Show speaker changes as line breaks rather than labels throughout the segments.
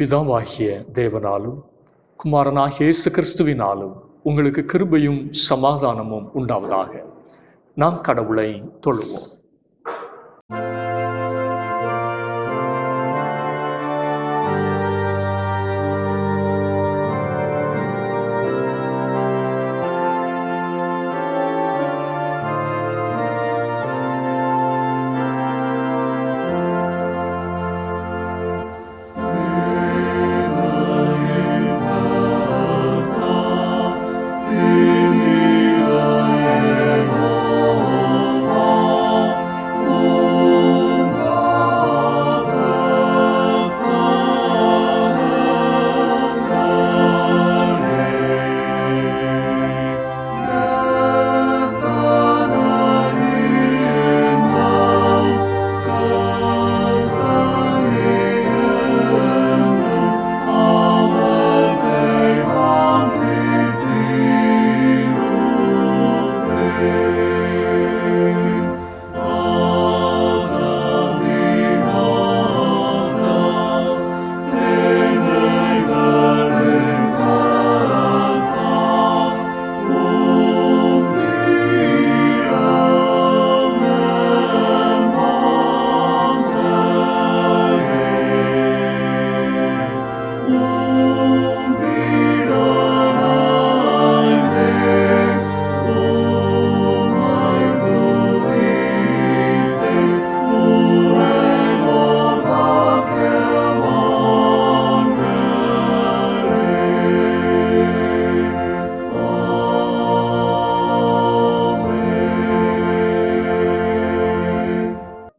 பிதாவாகிய தேவனாலும் குமாரனாகிய இயேசு கிறிஸ்துவினாலும் உங்களுக்கு கிருபையும் சமாதானமும் உண்டாவதாக. நாம் கடவுளை தொழுவோம்.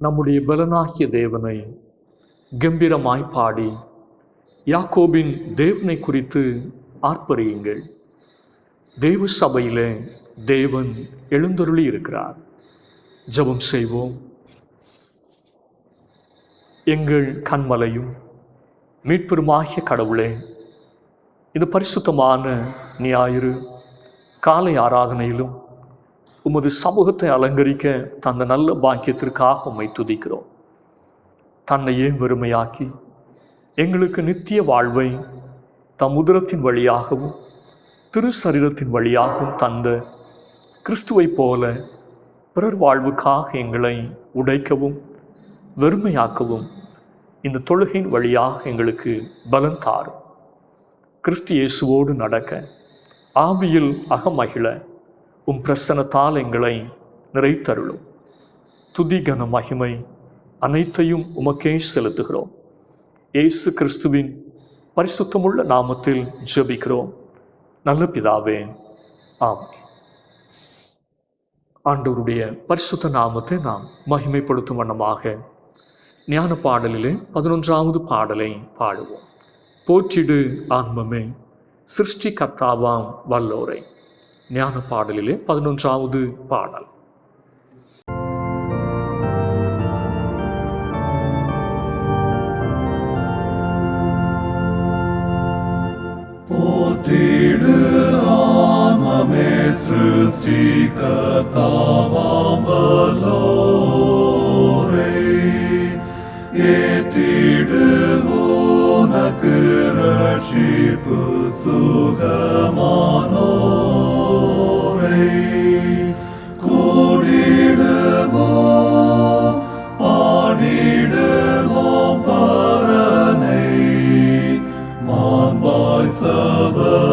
நம்முடைய பலனாகிய தேவனை கம்பீரமாய் பாடி யாக்கோபின் தேவனை குறித்து ஆர்ப்பரியுங்கள். தேவ சபையிலே தேவன் எழுந்தருளி இருக்கிறார். ஜெபம் செய்வோம். எங்கள் கண்மலையும் மீட்பெருமாகிய கடவுளே, இந்த பரிசுத்தமான ஞாயிறு காலை ஆராதனையிலும் உமது சமூகத்தை அலங்கரிக்க தந்த நல்ல பாக்கியத்திற்காக உம்மை துதிக்கிறோம். தன்னையே வெறுமையாக்கி எங்களுக்கு நித்திய வாழ்வை தம் உதரத்தின் வழியாகவும் திரு சரீரத்தின் வழியாகவும் தந்த கிறிஸ்துவை போல பிறர் வாழ்வுக்காக எங்களை உடைக்கவும் வெறுமையாக்கவும் இந்த தொழுகையின் வழியாக எங்களுக்கு பலன் தாரும். கிறிஸ்து இயேசுவோடு நடக்க ஆவியில் அகமகிழ பிரசன்னத்தால் எங்களை நிறைத்தருளும். துதி கன மகிமை அனைத்தையும் உமக்கே செலுத்துகிறோம். இயேசு கிறிஸ்துவின் பரிசுத்தமுள்ள நாமத்தில் ஜெபிக்கிறோம் நல்ல பிதாவே, ஆமென். ஆண்டவருடைய பரிசுத்த நாமத்தை நாம் மகிமைப்படுத்தும் வண்ணமாக ஞான பாடலிலே 11வது பாடலை பாடுவோம். போற்றிடு ஆன்மமே சிருஷ்டி கர்த்தாவாம் வல்லோரை. ஞான பாடலிலே 11வது பாடல்.
போற்றிடு ஆன்மமே சிருஷ்டி கர்த்தாவாம் வல்லோரை. ஏற்றிடு உனக்கு ரட்சிப்பு சுகமானோரை. கூடிடுவோம் பாடிடுவோம் பரனை மாண்பாய் சபையாரெல்லோரும்.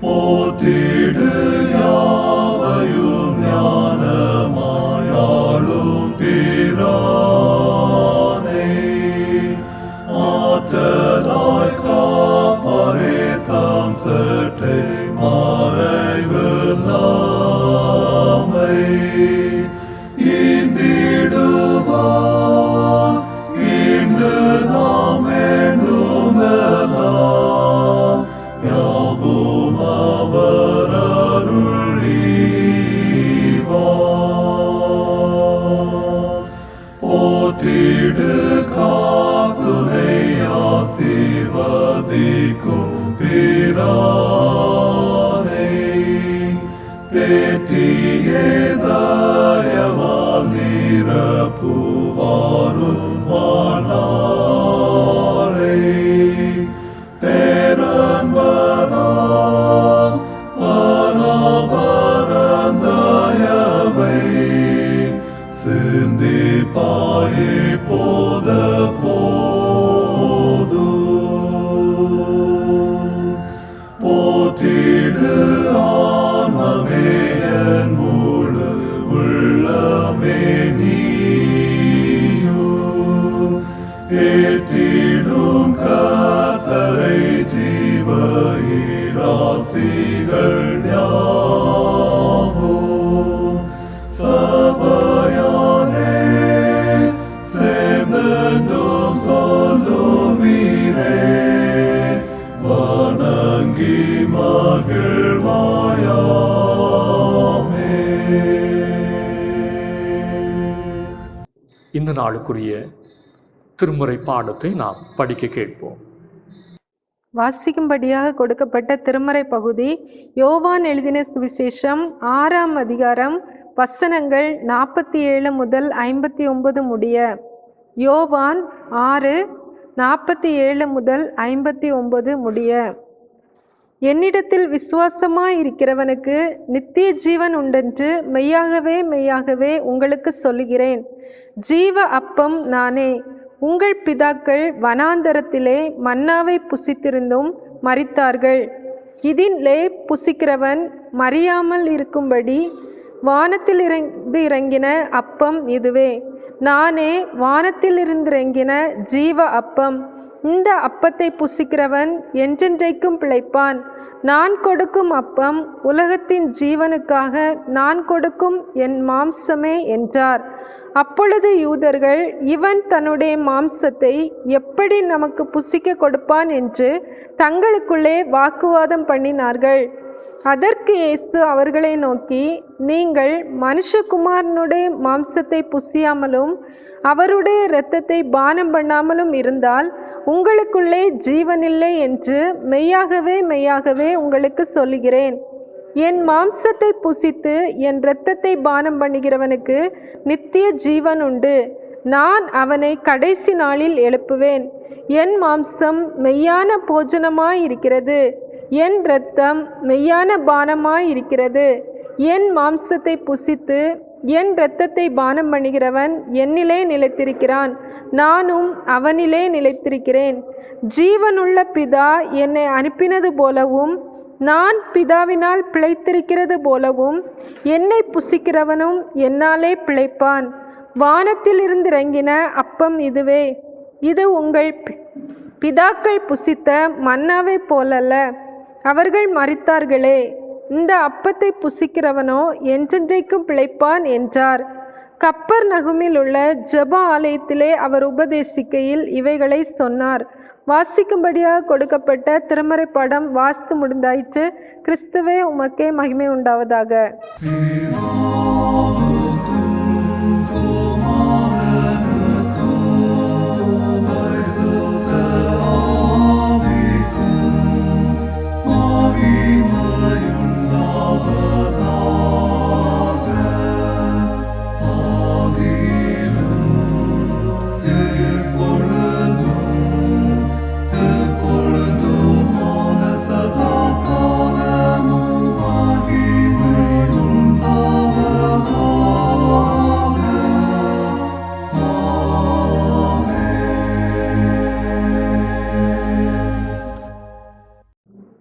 போற்றிடு யாவையும் ஞானமாயாளும் பிரானே. ஏற்றிடும் கர்த்தரை ஜீவ இராசிகள் யாவும் சபையானே சேர்ந்தென்றும் சொல்லுவீரே வணங்கி மகிழ்வாயாமே.
இந்த நாளுக்குரிய திருமுறை பாடத்தை நாம் படிக்க கேட்போம்.
வாசிக்கும்படியாக கொடுக்கப்பட்ட திருமறை பகுதி யோவான் எழுதின சுவிசேஷம் 6ஆம் அதிகாரம் வசனங்கள் 47 முதல் 59 முடிய. யோவான் 6:47 முதல் 59 முடிய. என்னிடத்தில் விசுவாசமாயிருக்கிறவனுக்கு நித்திய ஜீவன் உண்டென்று மெய்யாகவே மெய்யாகவே உங்களுக்கு சொல்லுகிறேன். ஜீவ அப்பம் நானே. உங்கள் பிதாக்கள் வனாந்தரத்திலே மன்னாவை புசித்திருந்தும் மரித்தார்கள். இதிலே புசிக்கிறவன் மறியாமல் இருக்கும்படி வானத்திலிருந்து இறங்கின அப்பம் இதுவே. நானே வானத்திலிருந்து இறங்கின ஜீவ அப்பம். இந்த அப்பத்தை புசிக்கிறவன் என்றென்றைக்கும் பிழைப்பான். நான் கொடுக்கும் அப்பம் உலகத்தின் ஜீவனுக்காக நான் கொடுக்கும் என் மாம்சமே என்றார். அப்பொழுது யூதர்கள், இவன் தன்னுடைய மாம்சத்தை எப்படி நமக்கு புசிக்க கொடுப்பான் என்று தங்களுக்குள்ளே வாக்குவாதம் பண்ணினார்கள். அதற்கு இயேசு அவர்களை நோக்கி, நீங்கள் மனுஷகுமாரனுடைய மாம்சத்தை புசியாமலும் அவருடைய இரத்தத்தை பானம் பண்ணாமலும் இருந்தால் உங்களுக்குள்ளே ஜீவனில்லை என்று மெய்யாகவே மெய்யாகவே உங்களுக்கு சொல்லுகிறேன். என் மாம்சத்தை புசித்து என் இரத்தத்தை பானம் பண்ணுகிறவனுக்கு நித்திய ஜீவன் உண்டு. நான் அவனை கடைசி நாளில் எழுப்புவேன். என் மாம்சம் மெய்யான போஜனமாயிருக்கிறது, என் இரத்தம் மெய்யான பானமாயிருக்கிறது. என் மாம்சத்தை புசித்து என் இரத்தத்தை பானம் பண்ணுகிறவன் என்னிலே நிலைத்திருக்கிறான், நானும் அவனிலே நிலைத்திருக்கிறேன். ஜீவனுள்ள பிதா என்னை அனுப்பினது போலவும் நான் பிதாவினால் பிழைத்திருக்கிறது போலவும் என்னை புசிக்கிறவனும் என்னாலே பிழைப்பான். வானத்தில் இருந்து இறங்கின அப்பம் இதுவே. இது உங்கள் பிதாக்கள் புசித்த மன்னாவை போலல்ல, அவர்கள் மரித்தார்களே. இந்த அப்பத்தை புசிக்கிறவனோ என்றென்றைக்கும் பிழைப்பான் என்றார். கப்பர்நகுமில் உள்ள ஜெப ஆலயத்திலே அவர் உபதேசிக்கையில் இவைகளை சொன்னார். வாசிக்கும்படியாக கொடுக்கப்பட்ட திருமறை படம் வாசித்து முடிந்தாயிற்று. கிறிஸ்துவே உமக்கே மகிமை உண்டாவதாக.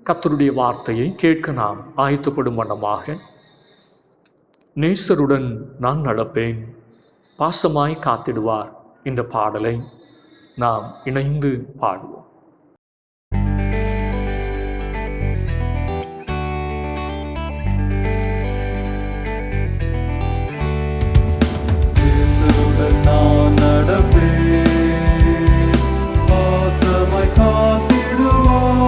கர்த்தருடைய வார்த்தையை கேட்க நாம் ஆயத்தப்படும் வண்ணமாக, நேசருடன் நான் நடப்பேன், பாசமாய் காத்திடுவார் இந்த பாடலை நாம் இணைந்து பாடுவோம்.
நான் நடப்பேன், பாசமாய் காத்திடுவான்.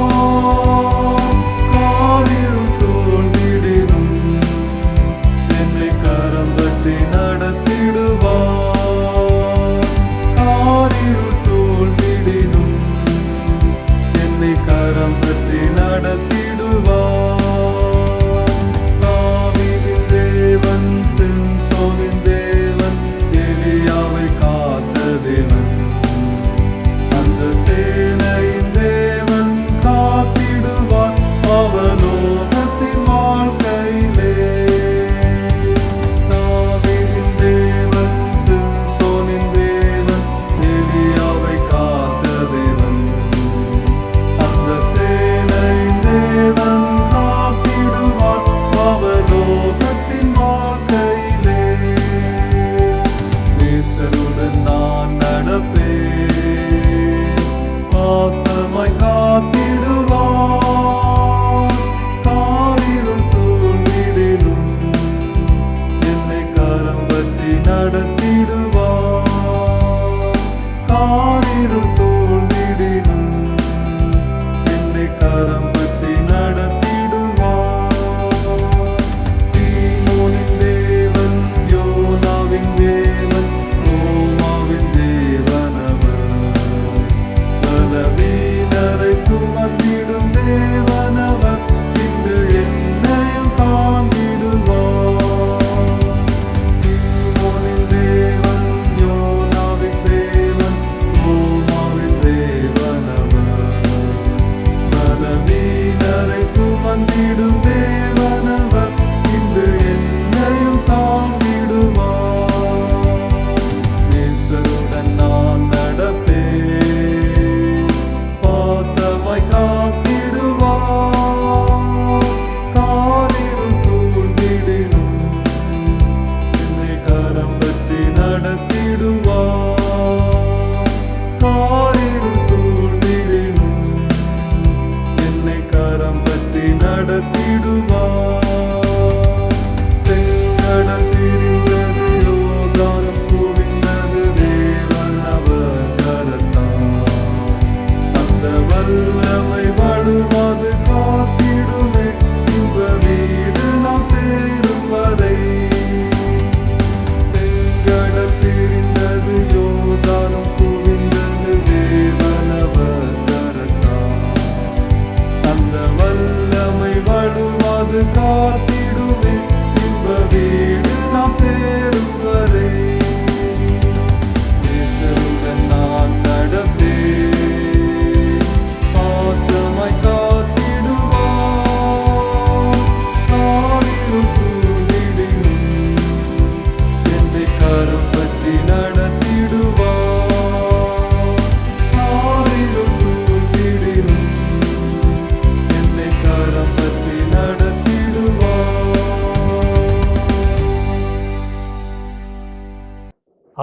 காரிருள் சூழ்ந்திடினும் என்னை கரம் பற்றி நடத்திடுவான். காரிருள் சூழ்ந்திடினும்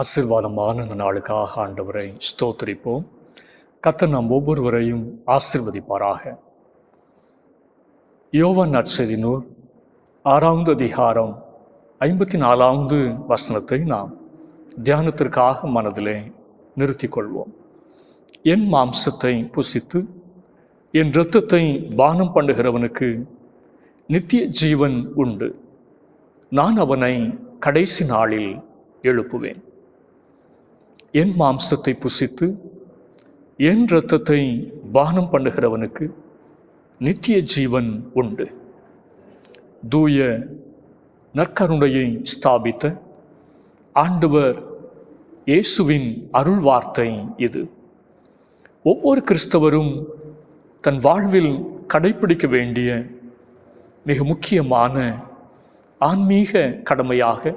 ஆசீர்வாதமான இந்த நாளுக்காக ஆண்டவரை ஸ்தோத்திரிப்போம். கர்த்தர் நாம் ஒவ்வொருவரையும் ஆசீர்வதிப்பாராக. யோவான் நற்செய்தி நூல் 6வது அதிகாரம் 54வது வசனத்தை நாம் தியானத்திற்காக மனதிலே நிறுத்திக் கொள்வோம். என் மாம்சத்தை புசித்து என் இரத்தத்தை பானம் பண்ணுகிறவனுக்கு நித்திய ஜீவன் உண்டு. நான் அவனை கடைசி நாளில் எழுப்புவேன். என் மாம்சத்தை புசித்து என் இரத்தத்தை பானம் பண்ணுகிறவனுக்கு நித்திய ஜீவன் உண்டு. தூய நற்கருணையை ஸ்தாபித்த ஆண்டவர் இயேசுவின் அருள் வார்த்தை இது. ஒவ்வொரு கிறிஸ்தவரும் தன் வாழ்வில் கடைப்பிடிக்க வேண்டிய மிக முக்கியமான ஆன்மீக கடமையாக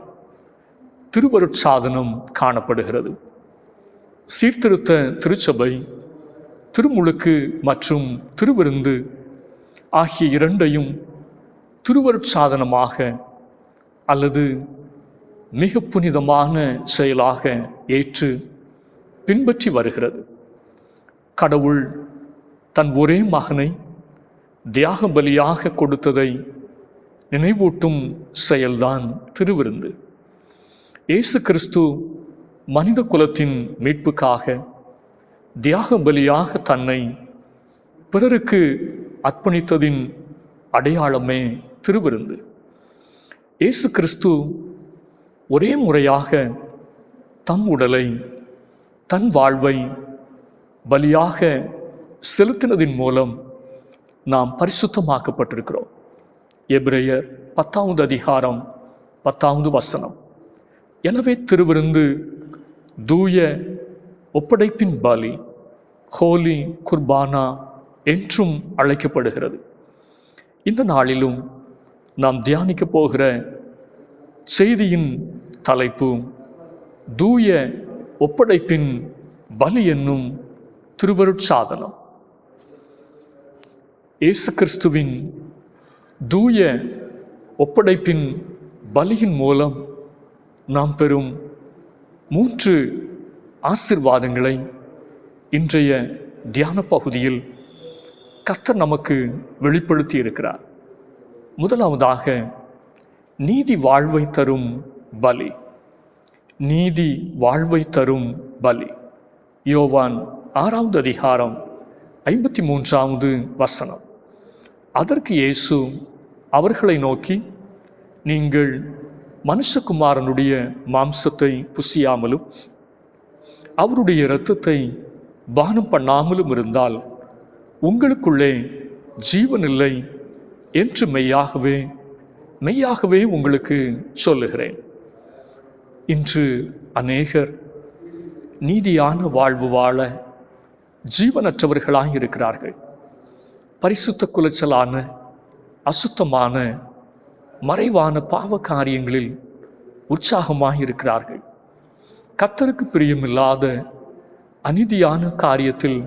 திருவருட்சாதனம் காணப்படுகிறது. சீர்திருத்த திருச்சபை திருமுழுக்கு மற்றும் திருவிருந்து ஆகிய இரண்டையும் திருவருட்சாதனமாக அல்லது மிக புனிதமான செயலாக ஏற்று பின்பற்றி வருகிறது. கடவுள் தன் ஒரே மகனை தியாக பலியாக கொடுத்ததை நினைவூட்டும் செயல்தான் திருவிருந்து. இயேசு கிறிஸ்து மனித குலத்தின் மீட்புக்காக தியாக பலியாக தன்னை பிறருக்கு அர்ப்பணித்ததின் அடையாளமே திருவிருந்து. இயேசு கிறிஸ்து ஒரே முறையாக தம் உடலை தன் வாழ்வை பலியாக செலுத்தினதின் மூலம் நாம் பரிசுத்தமாக்கப்பட்டிருக்கிறோம். எபிரேயர் 10வது அதிகாரம் 10வது வசனம். எனவே திருவிருந்து தூய ஒப்படைப்பின் பலி, ஹோலி குர்பானா என்றும் அழைக்கப்படுகிறது. இந்த நாளிலும் நாம் தியானிக்க போகிற செய்தியின் தலைப்பு தூய ஒப்படைப்பின் பலி என்னும் திருவருட்சாதனம். இயேசு கிறிஸ்துவின் தூய ஒப்படைப்பின் பலியின் மூலம் நாம் பெறும் 3 ஆசீர்வாதங்களை இன்றைய தியான பகுதியில் கர்த்தர் நமக்கு வெளிப்படுத்தி இருக்கிறார். முதலாவதாக நீதி வாழ்வை தரும் பலி. நீதி வாழ்வை தரும் பலி. யோவான் 6வது அதிகாரம் 53வது வசனம். அதற்கு இயேசு அவர்களை நோக்கி, நீங்கள் மனுஷகுமாரனுடைய மாம்சத்தை புசியாமலும் அவருடைய இரத்தத்தை பானம் பண்ணாமலும் இருந்தால் உங்களுக்குள்ளே ஜீவன் இல்லை என்று மெய்யாகவே உங்களுக்கு சொல்லுகிறேன். இன்று அநேகர் நீதியான வாழ்வு வாழ ஜீவனற்றவர்களாக இருக்கிறார்கள். பரிசுத்த குலைச்சலான அசுத்தமான மறைவான பாவ காரியங்களில் உற்சாகமாக இருக்கிறார்கள். கர்த்தருக்கு பிரியமில்லாத அநீதியான காரியத்தில்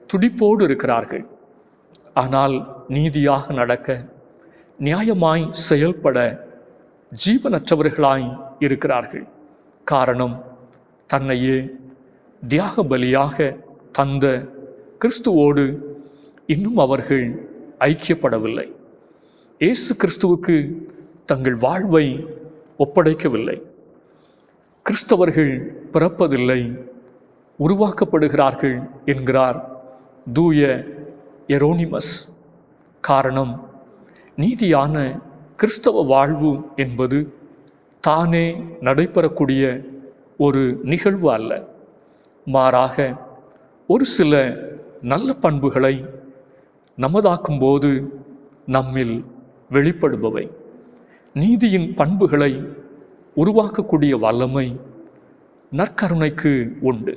துடிப்போடு இருக்கிறார்கள். ஆனால் நீதியாக நடக்க, நியாயமாய் செயல்பட ஜீவனற்றவர்களாய் இருக்கிறார்கள். காரணம், தன்னையே தியாக பலியாக தந்த கிறிஸ்துவோடு இன்னும் அவர்கள் ஐக்கியப்படவில்லை. இயேசு கிறிஸ்துவுக்கு தங்கள் வாழ்வை ஒப்படைக்கவில்லை. கிறிஸ்தவர்கள் பிறப்பதில்லை, உருவாக்கப்படுகிறார்கள் என்கிறார் தூய எரோனிமஸ். காரணம், நீதியான கிறிஸ்தவ வாழ்வு என்பது தானே நடைபெறக்கூடிய ஒரு நிகழ்வு அல்ல. மாறாக ஒரு சில நல்ல பண்புகளை நமதாக்கும்போது நம்மில் வெளிப்படுபவை. நீதியின் பண்புகளை உருவாக்கக்கூடிய வல்லமை நற்கருணைக்கு உண்டு.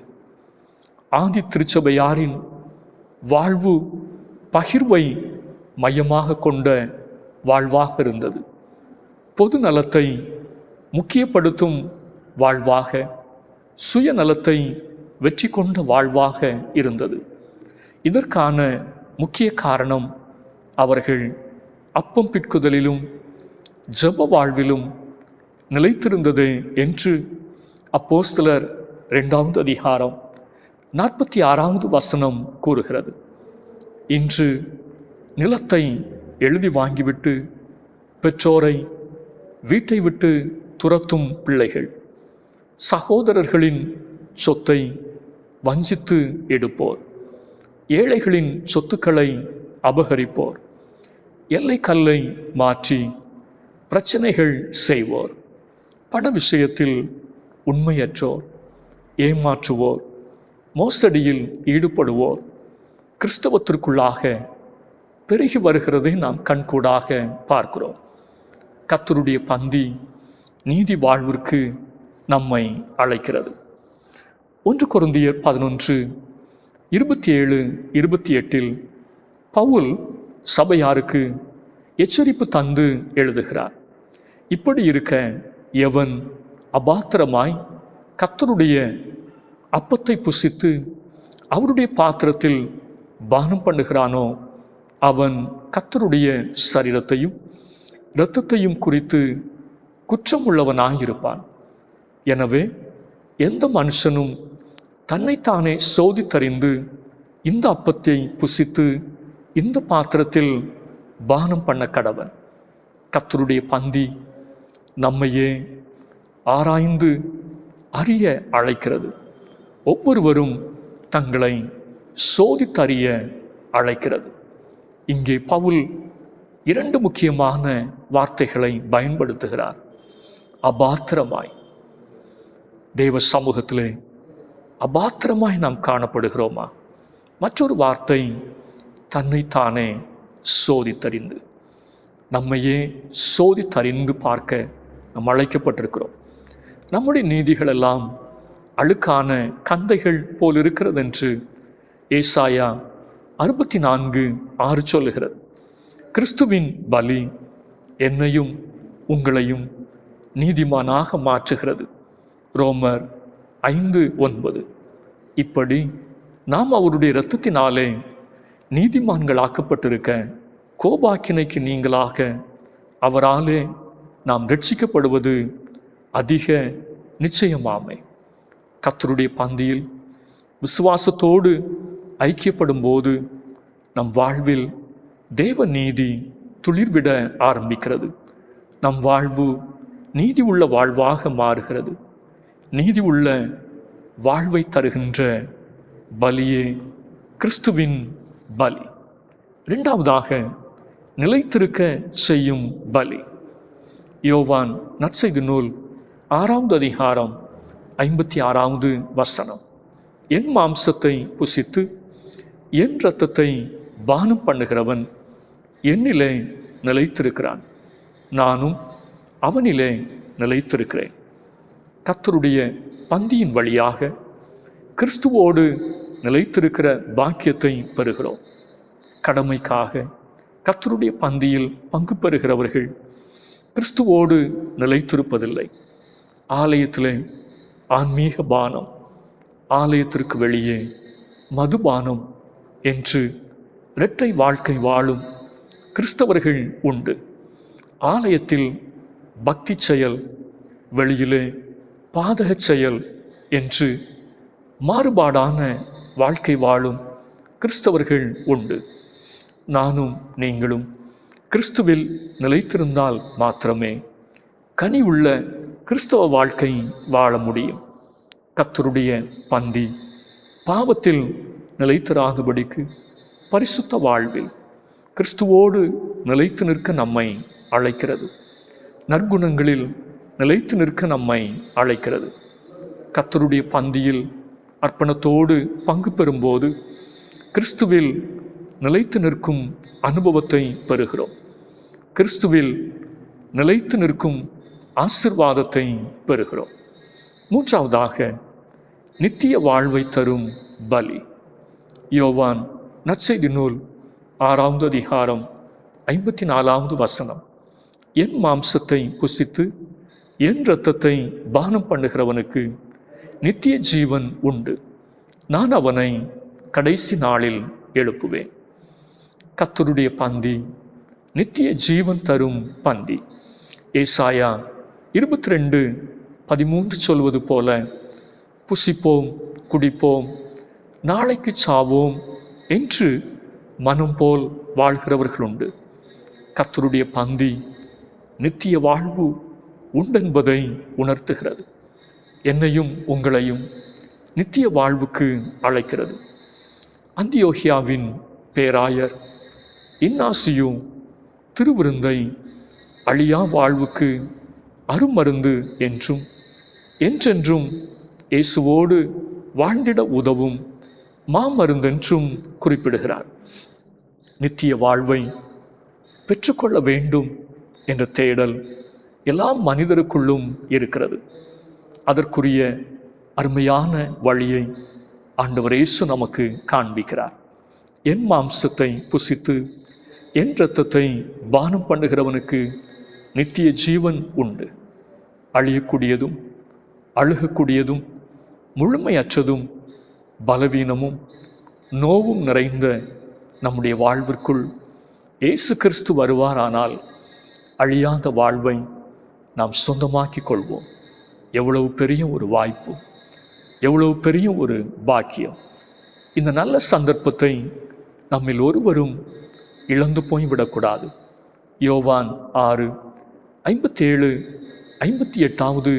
ஆதி திருச்சபையாரின் வாழ்வு பகிர்வை மையமாக கொண்ட வாழ்வாக இருந்தது. பொது நலத்தை முக்கியப்படுத்தும் வாழ்வாக, சுயநலத்தை வெற்றி கொண்ட வாழ்வாக இருந்தது. இதற்கான முக்கிய காரணம், அவர்கள் அப்பம் பிட்குதலிலும் ஜெப வாழ்விலும் நிலைத்திருந்தது என்று அப்போஸ்தலர் 2வது அதிகாரம் 46வது வசனம் கூறுகிறது, இன்று நிலத்தை எழுதி வாங்கிவிட்டு பெற்றோரை வீட்டை விட்டு துரத்தும் பிள்ளைகள், சகோதரர்களின் சொத்தை வஞ்சித்து எடுப்போர், ஏழைகளின் சொத்துக்களை அபகரிப்போர், எல்லை கல்லை மாற்றி பிரச்சனைகள் செய்வோர், பண விஷயத்தில் உண்மையற்றோர், ஏமாற்றுவோர், மோசடியில் ஈடுபடுவோர் கிறிஸ்தவத்திற்குள்ளாக பெருகி வருகிறதை நாம் கண்கூடாக பார்க்கிறோம். கர்த்தருடைய பந்தி நீதி வாழ்விற்கு நம்மை அழைக்கிறது. 1 கொரிந்தியர் 11:27-28 பவுல் சபையாருக்கு எச்சரிப்பு தந்து எழுதுகிறார். இப்படி இருக்க எவன் அபாத்திரமாய் கர்த்தருடைய அப்பத்தை புசித்து அவருடைய பாத்திரத்தில் பானம் பண்ணுகிறானோ அவன் கர்த்தருடைய சரீரத்தையும் இரத்தத்தையும் குறித்து குற்றம் உள்ளவனாயிருப்பான். எனவே எந்த மனுஷனும் தன்னைத்தானே சோதித்தறிந்து இந்த அப்பத்தை புசித்து இந்த பாத்திரத்தில் பானம் பண்ண கடவன். கர்த்தருடைய பந்தி நம்மையே ஆராய்ந்து அறிய அழைக்கிறது. ஒவ்வொருவரும் தங்களை சோதித்தறிய அழைக்கிறது. இங்கே பவுல் 2 முக்கியமான வார்த்தைகளை பயன்படுத்துகிறார். அபாத்திரமாய். தேவ சமூகத்திலே அபாத்திரமாய் நாம் காணப்படுகிறோமா? மற்றொரு வார்த்தை தன்னைத்தானே சோதித்தறிந்து. நம்மையே சோதித்தறிந்து பார்க்க நாம் அழைக்கப்பட்டிருக்கிறோம். நம்முடைய நீதிகள் எல்லாம் அழுக்கான கந்தைகள் போல் இருக்கிறது என்று ஏசாயா 64:6 சொல்லுகிறது. கிறிஸ்துவின் பலி என்னையும் உங்களையும் நீதிமானாக மாற்றுகிறது. ரோமர் 5:9. இப்படி நாம் அவருடைய இரத்தத்தினாலே நீதிமான்களாக்கப்பட்டிருக்க கோபாக்கினைக்கு நீங்களாக அவராலே நாம் ரட்சிக்கப்படுவது அதிக நிச்சயமாமை. கர்த்தருடைய பந்தியில் விசுவாசத்தோடு ஐக்கியப்படும் போது நம் வாழ்வில் தேவ நீதி துளிர்விட ஆரம்பிக்கிறது. நம் வாழ்வு நீதி உள்ள வாழ்வாக மாறுகிறது. நீதி உள்ள வாழ்வை தருகின்ற பலியே கிறிஸ்துவின் பலி. 2வதாக நிலைத்திருக்க செய்யும் பலி. யோவான் நற்செய்தி நூல் 6வது அதிகாரம் 56வது வசனம், என் மாம்சத்தை புசித்து என் இரத்தத்தை பானம் பண்ணுகிறவன் என்னிலே நிலைத்திருக்கிறான், நானும் அவனிலே நிலைத்திருக்கிறேன். கர்த்தருடைய பந்தியின் வழியாக கிறிஸ்துவோடு நிலைத்திருக்கிற பாக்கியத்தை பெறுகிறோம். கடமைக்காக கர்த்தருடைய பந்தியில் பங்கு பெறுகிறவர்கள் கிறிஸ்துவோடு நிலைத்திருப்பதில்லை. ஆலயத்திலே ஆன்மீக பானம், ஆலயத்திற்கு வெளியே மதுபானம் என்று இரட்டை வாழ்க்கை வாழும் கிறிஸ்தவர்கள் உண்டு. ஆலயத்தில் பக்தி செயல், வெளியிலே பாதக செயல் என்று மாறுபாடான வாழ்க்கை வாழும் கிறிஸ்தவர்கள் உண்டு. நானும் நீங்களும் கிறிஸ்துவில் நிலைத்திருந்தால் மாத்திரமே கனி உள்ள கிறிஸ்தவ வாழ்க்கை வாழ முடியும். கர்த்தருடைய பந்தி பாவத்தில் நிலைத்திராதபடிக்கு பரிசுத்த வாழ்வில் கிறிஸ்துவோடு நிலைத்து நிற்க நம்மை அழைக்கிறது. நற்குணங்களில் நிலைத்து நிற்க நம்மை அழைக்கிறது. கர்த்தருடைய பந்தியில் அர்ப்பணத்தோடு பங்கு பெறும்போது கிறிஸ்துவில் நிலைத்து நிற்கும் அனுபவத்தை பெறுகிறோம். கிறிஸ்துவில் நிலைத்து நிற்கும் ஆசீர்வாதத்தை பெறுகிறோம். 3வதாக நித்திய வாழ்வை தரும் பலி. யோவான் நற்செய்தி நூல் 6வது அதிகாரம் 54வது வசனம், என் மாம்சத்தை புசித்து என் இரத்தத்தை பானம் பண்ணுகிறவனுக்கு நித்திய ஜீவன் உண்டு, நான் அவனை கடைசி நாளில் எழுப்புவேன். கர்த்தருடைய பந்தி நித்திய ஜீவன் தரும் பந்தி. ஏசாயா 13 சொல்வது போல, புசிப்போம், குடிப்போம், நாளைக்கு சாவோம் என்று மனம் போல் வாழ்கிறவர்கள் உண்டு. கர்த்தருடைய பந்தி நித்திய வாழ்வு உண்டென்பதை உணர்த்துகிறது. என்னையும் உங்களையும் நித்திய வாழ்வுக்கு அழைக்கிறது. அந்தியோகியாவின் பேராயர் இன்னாசியு திருவிருந்தை அழியா வாழ்வுக்கு அருமருந்து என்றும் என்றென்றும் இயேசுவோடு வாழ்ந்திட உதவும் மாமருந்தென்றும் குறிப்பிடுகிறார். நித்திய வாழ்வை பெற்றுக்கொள்ள வேண்டும் என்ற தேடல் எல்லா மனிதருக்குள்ளும் இருக்கிறது. அதற்குரிய அருமையான வழியை ஆண்டவர் இயேசு நமக்கு காண்பிக்கிறார். என் மாம்சத்தை புசித்து என் இரத்தத்தை பானம் பண்ணுகிறவனுக்கு நித்திய ஜீவன் உண்டு. அழியக்கூடியதும் அழுகக்கூடியதும் முழுமையற்றதும் பலவீனமும் நோவும் நிறைந்த நம்முடைய வாழ்விற்குள் இயேசு கிறிஸ்து வருவாரானால் அழியாத வாழ்வை நாம் சொந்தமாக்கிக் கொள்வோம். எவ்வளவு பெரிய ஒரு வாய்ப்பு, எவ்வளவு பெரிய ஒரு பாக்கியம்! இந்த நல்ல சந்தர்ப்பத்தை நம்மில் ஒருவரும் இழந்து போய்விடக்கூடாது. யோவான் 6:57, 58வது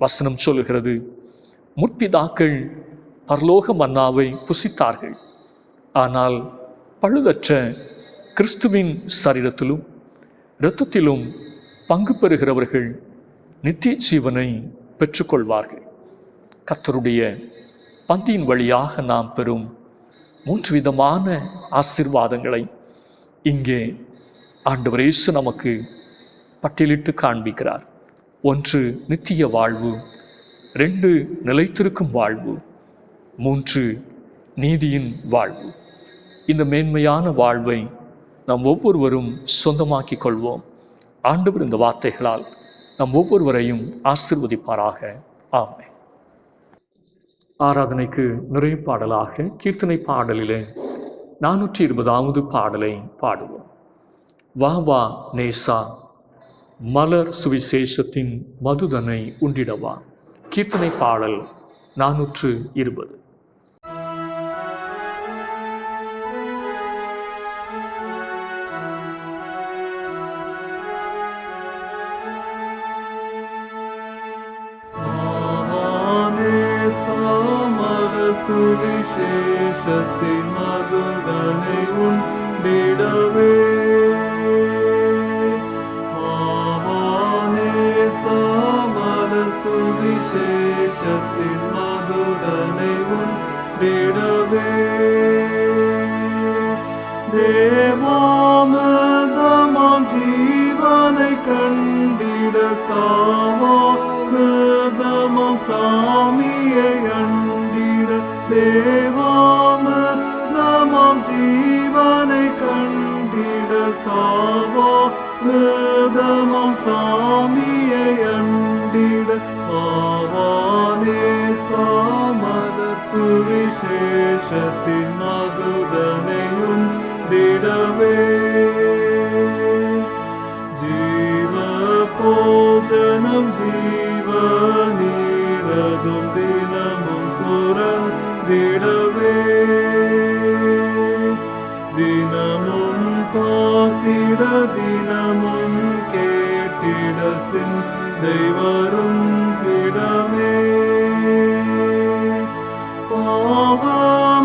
வசனம் சொல்லுகிறது, முற்பிதாக்கள் பரலோக மன்னாவை புசித்தார்கள். ஆனால் பழுதற்ற கிறிஸ்துவின் சரீரத்திலும் இரத்தத்திலும் பங்கு பெறுகிறவர்கள் நித்திய ஜீவனை பெற்றுக்கொள்வார்கள். கர்த்தருடைய பந்தியின் வழியாக நாம் பெறும் 3 விதமான ஆசீர்வாதங்களை இங்கே ஆண்டவர் இயேசு நமக்கு பட்டியலிட்டு காண்பிக்கிறார். 1 நித்திய வாழ்வு, 2 நிலைத்திருக்கும் வாழ்வு, 3 நீதியின் வாழ்வு. இந்த மேன்மையான வாழ்வை நாம் ஒவ்வொருவரும் சொந்தமாக்கிக் கொள்வோம். ஆண்டவர் இந்த வார்த்தைகளால் நம் ஒவ்வொருவரையும் ஆசீர்வதிப்பாராக. ஆமென். ஆராதனைக்கு நிறைய பாடலாக கீர்த்தனை பாடலிலே 420வது பாடலை பாடுவோம். வா வா நேசா, மலர் சுவிசேஷத்தின் மதுதனை உண்டிடவா. கீர்த்தனை பாடல் 420.
சுவிசேஷத்தின் மதுதனை உண்டிடவே மாவானேசமல சுவிசேஷத்தின் மதுதனை உண்டிடவே தேவாமிர்தமாம் ஜீவனை கண்டிட சாவாமிர்தமாம் சாமியை தேவாமிர்தமாம் ஜீவனை கண்டிட சாவாமிர்தமாம் சாமியை அண்டிட மாவானேசமலர் சுவிசேஷத்தின் மதுதனை உண்டிடவே ஜீவ போஜனம் ஜீவநீரதும் தினமும் சுரந்திடவே தினமும் பார்த்திட தினமும் கேட்டிட சிந்தை வரும் திடமே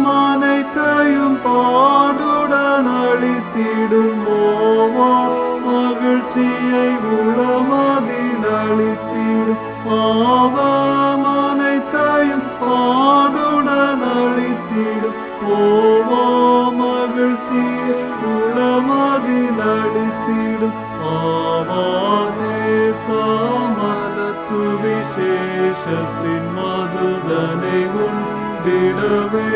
பாவமனைத்தையும் பாடுடன் அளித்திடும் ஓவா மகிழ்ச்சியை உளமதில் அளித்திடும் பாவமனைத்தையும் பாடுடன் அளித்திடும் ஓவா மகிழ்ச்சியை உளமதில் அளித்திடும் மாவானேசமலர் சுவிசேஷத்தின் மதுதனை உண்டிடவே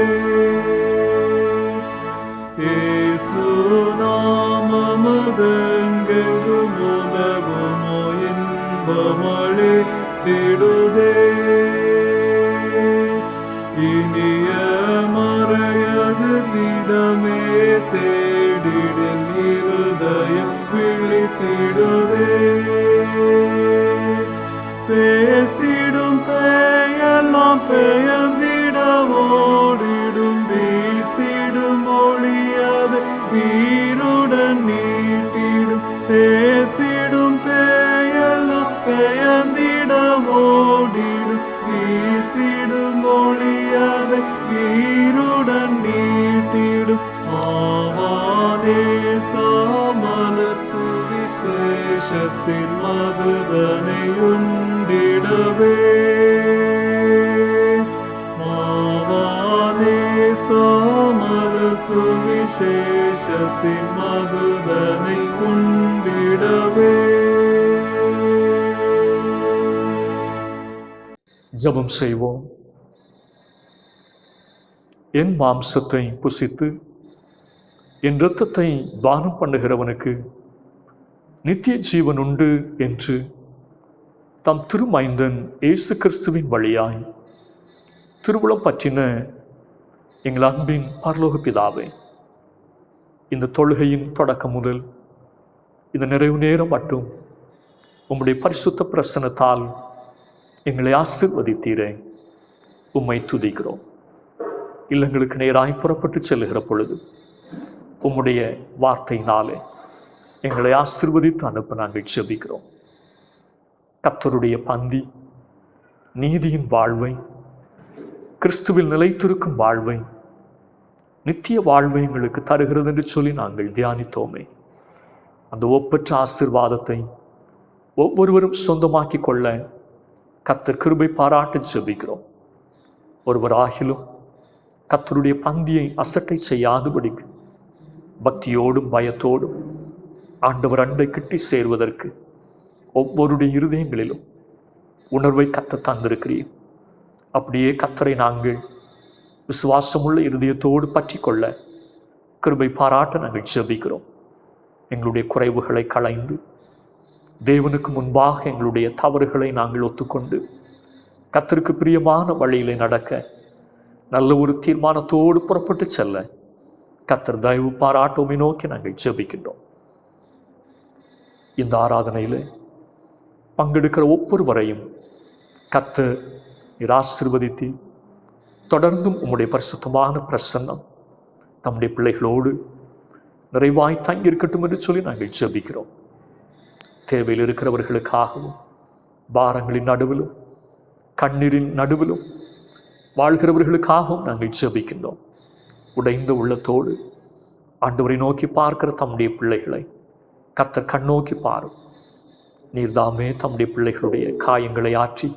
இயேசு நாமமதெங்கெங்கும் உதவுமோ இன்பமழை திடுதே இனிய மறையது திடமே தேடிடின் இருதயம் விழித்திடுதே பேசிட பெயர்ந்திட ஓடிடும் வீசிடும் ஒளியாது வீருடன் நீட்டிடும் பேசிடும் பேயெல்லாம் பெயர்ந்திட ஓடிடும் வீசிடும் ஒளியாது வீருடன் நீட்டிடும் ஆவானே சாமலர் சுவிசேஷத்தின் மதுதனை உண்டிடவே மாவானே சாமலர் சுவிசேஷத்தின் மதுதனை உண்டிடவே.
ஜெபம் செய்வோம். என் மாம்சத்தை புசித்து என் இரத்தத்தை பானம் பண்ணுகிறவனுக்கு நித்திய ஜீவன் உண்டு என்று தம் திருமைந்தன் இயேசு கிறிஸ்துவின் வழியாய் திருவுளம் பற்றின எங்கள் அன்பின் பரலோக பிதாவே, இந்த தொழுகையின் தொடக்கம் முதல் இந்த நிறைவு நேரம் மட்டும் உம்முடைய பரிசுத்த பிரசன்னத்தால் எங்களை ஆசீர்வதித்தீரே. உம்மை துதிக்கிறோம். இல்லங்களுக்கு நேராய் புறப்பட்டு செல்லுகிற பொழுது உம்முடைய வார்த்தையினாலே எங்களை ஆசீர்வதித்து அனுப்ப நாங்கள் ஜெபிக்கிறோம். கர்த்தருடைய பந்தி நீதியின் வாழ்வை, கிறிஸ்துவில் நிலைத்திருக்கும் வாழ்வை, நித்திய வாழ்வை எங்களுக்கு தருகிறது என்று சொல்லி நாங்கள் தியானித்தோமே. அந்த ஒப்பற்ற ஆசீர்வாதத்தை ஒவ்வொருவரும் சொந்தமாக்கி கொள்ள கர்த்தர் கிருபை பாராட்ட ஜெபிக்கிறோம். ஒருவராகிலும் கர்த்தருடைய பந்தியை அசட்டை செய்யாதபடிக்கு பக்தியோடும் பயத்தோடும் ஆண்டவர் அண்டை கிட்டி சேர்வதற்கு ஒவ்வொருடைய இருதயங்களிலும் உணர்வை கர்த்தர் தந்திருக்கிறீர். அப்படியே கர்த்தரை நாங்கள் விசுவாசமுள்ள இருதயத்தோடு பற்றி கொள்ள கிருபை பாராட்ட நாங்கள் ஜெபிக்கிறோம். எங்களுடைய குறைவுகளை களைந்து தேவனுக்கு முன்பாக எங்களுடைய தவறுகளை நாங்கள் ஒத்துக்கொண்டு கர்த்தருக்கு பிரியமான வழியிலே நடக்க நல்ல ஒரு தீர்மானத்தோடு புறப்பட்டு செல்ல கர்த்தர் தயவு பாராட்டோமை நோக்கி நாங்கள் ஜெபிக்கின்றோம். இந்த ஆராதனையில் பங்கெடுக்கிற ஒவ்வொருவரையும் கர்த்தர் நீர் ஆசீர்வதித்து தொடர்ந்தும் உம்முடைய பரிசுத்தமான பிரசன்னம் நம்முடைய பிள்ளைகளோடு நிறைவாய் தங்கியிருக்கட்டும் என்று சொல்லி நாங்கள் ஜெபிக்கிறோம். தேவையில் இருக்கிறவர்களுக்காகவும் பாரங்களின் நடுவிலும் கண்ணீரின் நடுவிலும் வாழ்கிறவர்களுக்காகவும் நாங்கள் ஜெபிக்கின்றோம். உடைந்த உள்ளத்தோடு ஆண்டவரை நோக்கி பார்க்கிற தம்முடைய பிள்ளைகளை கர்த்தர் கண்ணோக்கி பாரும். நீர்தாமே தம்முடைய பிள்ளைகளுடைய காயங்களை ஆற்றி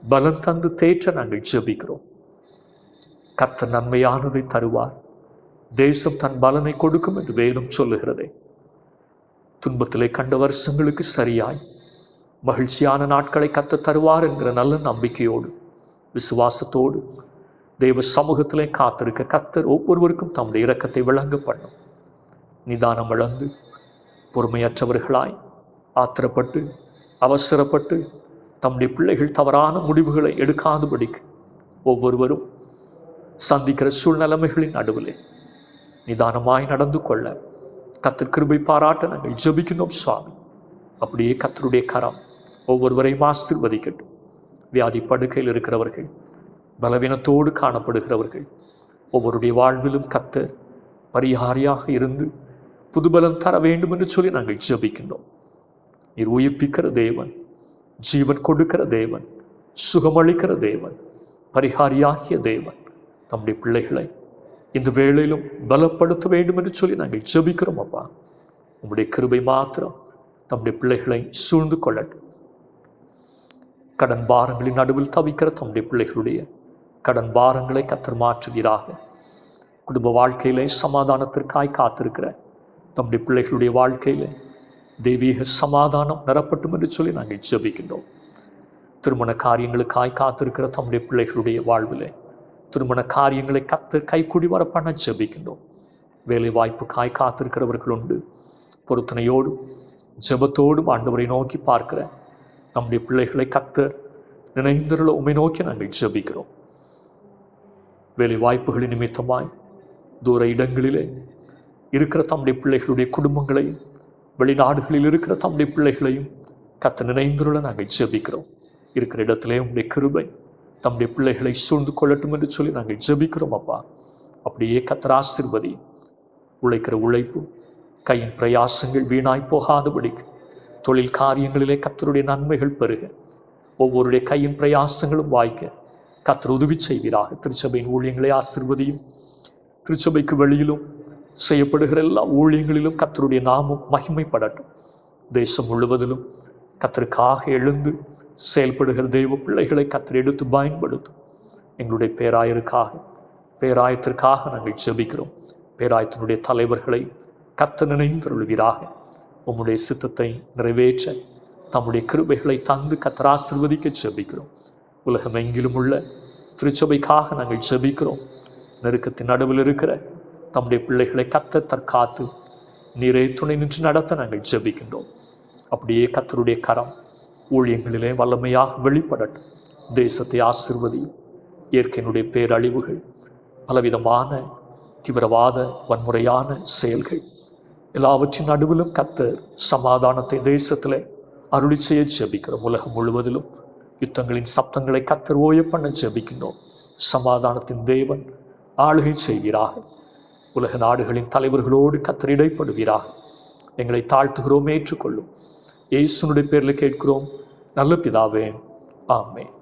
பலன் தந்து தேற்ற நாங்கள் ஜெபிக்கிறோம். கர்த்தர் நன்மையானதை தருவார், தேசம் தன் பலனை கொடுக்கும் என்று வேதம் சொல்லுகிறதே. துன்பத்திலே கண்ட வருஷங்களுக்கு சரியாய் மகிழ்ச்சியான நாட்களை கர்த்தர் தருவார் என்கிற நல்ல நம்பிக்கையோடு விசுவாசத்தோடு தெய்வ சமூகத்திலே காத்திருக்க கர்த்தர் ஒவ்வொருவருக்கும் தம்முடைய இரக்கத்தை விளங்க பண்ணும். நிதானம் இழந்து பொறுமையற்றவர்களாய் ஆத்திரப்பட்டு அவசரப்பட்டு தம்முடைய பிள்ளைகள் தவறான முடிவுகளை எடுக்காதபடிக்கு ஒவ்வொருவரும் சந்திக்கிற சூழ்நிலைமைகளின் நடுவிலே நிதானமாய் நடந்து கொள்ள கர்த்தர் கிருபை பாராட்ட நாங்கள் ஜெபிக்கிறோம் சுவாமி. அப்படியே கர்த்தருடைய கரம் ஒவ்வொருவரையும் ஆசீர்வதிக்கட்டும். வியாதி படுக்கையில் இருக்கிறவர்கள், பலவீனத்தோடு காணப்படுகிறவர்கள் ஒவ்வொருடைய வாழ்விலும் கர்த்தர் பரிகாரியாக இருந்து புதுபலம் தர வேண்டும் என்று சொல்லி நாங்கள் ஜெபிக்கின்றோம். நீர் உயிர்ப்பிக்கிற தேவன், ஜீவன் கொடுக்கிற தேவன், சுகமளிக்கிற தேவன், பரிகாரியாகிய தேவன் நம்முடைய பிள்ளைகளை இந்த வேளையிலும் பலப்படுத்த வேண்டும் என்று சொல்லி நாங்கள் ஜெபிக்கிறோம். அப்பா, உங்களுடைய கிருபை மாத்திரம் நம்முடைய பிள்ளைகளை சூழ்ந்து கொள்ளட்டும். கடன் பாரங்களின் நடுவில் தவிக்கிற தம்முடைய பிள்ளைகளுடைய கடன் பாரங்களை கர்த்தர் மாற்றுவீராக. குடும்ப வாழ்க்கையிலே சமாதானத்திற்காய் காத்திருக்கிற தம்முடைய பிள்ளைகளுடைய வாழ்க்கையிலே தெய்வீக சமாதானம் நிரப்பட்டும் என்று சொல்லி நாங்கள் ஜெபிக்கின்றோம். திருமண காரியங்களுக்காய் காத்திருக்கிற தம்முடைய பிள்ளைகளுடைய வாழ்விலே திருமண காரியங்களை கர்த்தர் கைக்கூடி வர பண்ண ஜெபிக்கின்றோம். வேலை வாய்ப்புக்காய் காத்திருக்கிறவர்கள் உண்டு. பொருத்தனையோடும் ஜெபத்தோடும் ஆண்டவரை நோக்கி பார்க்கிற நம்முடைய பிள்ளைகளை கர்த்தர் நினைந்தருள உம்மை நோக்கி நாங்கள் ஜெபிக்கிறோம். வேலை வாய்ப்புகளின் நிமித்தமாய் தூர இடங்களிலே இருக்கிற தம்முடைய பிள்ளைகளுடைய குடும்பங்களையும் வெளிநாடுகளில் இருக்கிற தம்முடைய பிள்ளைகளையும் கர்த்தர் நினைந்தருள நாங்கள் ஜெபிக்கிறோம். இருக்கிற இடத்திலே உம்முடைய கிருபை தம்முடைய பிள்ளைகளை சூழ்ந்து கொள்ளட்டும் என்று சொல்லி நாங்கள் ஜெபிக்கிறோம் அப்பா. அப்படியே கர்த்தர் ஆசீர்வதி. உழைக்கிற உழைப்பு, கையின் பிரயாசங்கள் வீணாய் போகாதபடிக்கு தொழில் காரியங்களிலே கர்த்தருடைய நன்மைகள் பெருக, ஒவ்வொருடைய கையின் பிரயாசங்களும் வாய்க்க கர்த்தர் உதவி செய்வீராக. திருச்சபையின் ஊழியங்களை ஆசீர்வதியும். திருச்சபைக்கு வெளியிலும் செய்யப்படுகிற எல்லா ஊழியங்களிலும் கர்த்தருடைய நாமம் மகிமைப்படட்டும். தேசம் முழுவதிலும் கர்த்தருக்காக எழுந்து செயல்படுகிற தெய்வ பிள்ளைகளை கர்த்தர் எடுத்து பயன்படுத்தும். எங்களுடைய பேராயத்திற்காக நாங்கள் ஜெபிக்கிறோம். பேராயத்தினுடைய தலைவர்களை கர்த்தர் நினைந்தருள்வீராக. உம்முடைய சித்தத்தை நிறைவேற்ற தம்முடைய கிருபைகளை தந்து கர்த்தர் ஆசீர்வதிக்க ஜெபிக்கிறோம். உலகம் எங்கிலும் உள்ள திருச்சபைக்காக நாங்கள் ஜெபிக்கிறோம். நெருக்கத்தின் நடுவில் இருக்கிற தம்முடைய பிள்ளைகளை கர்த்தர் தற்காத்து நீரே துணை நின்று நடத்த நாங்கள் ஜெபிக்கின்றோம். அப்படியே கர்த்தருடைய கரம் ஊழியங்களிலே வல்லமையாக வெளிப்படட்டும். தேசத்தை ஆசீர்வதியும். இயற்கையினுடைய பேரழிவுகள், பலவிதமான தீவிரவாத வன்முறையான செயல்கள் எல்லாவற்றின் நடுவிலும் கர்த்தர் சமாதானத்தை தேசத்திலே அருளி செய்ய ஜெபிக்கிறோம். உலகம் முழுவதிலும் யுத்தங்களின் சப்தங்களை கர்த்தர் ஓய பண்ண ஜெபிக்கின்றோம். சமாதானத்தின் தேவன் ஆளுகை செய்வீராக. உலக நாடுகளின் தலைவர்களோடு கர்த்தர் இடைப்படுவீராக. எங்களை தாழ்த்துகிறோம், ஏற்றுக்கொள்ளும். இயேசுனுடைய பேரில் கேட்கிறோம் நல்ல பிதாவே, ஆமென்.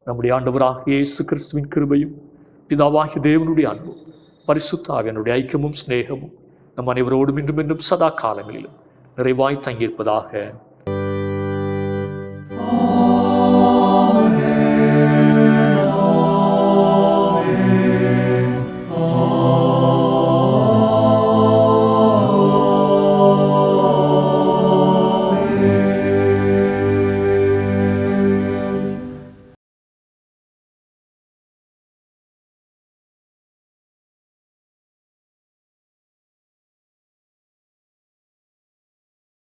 நம்முடைய ஆண்டவராகிய இயேசு கிறிஸ்துவின் கிருபையும் பிதாவாகிய தேவனுடைய அன்பும் பரிசுத்த ஆவியானுடைய ஐக்கியமும் சிநேகமும் நம் அனைவரோடும் இன்றும் என்றும் சதா காலங்களிலும் நிறைவாய் தங்கியிருப்பதாக.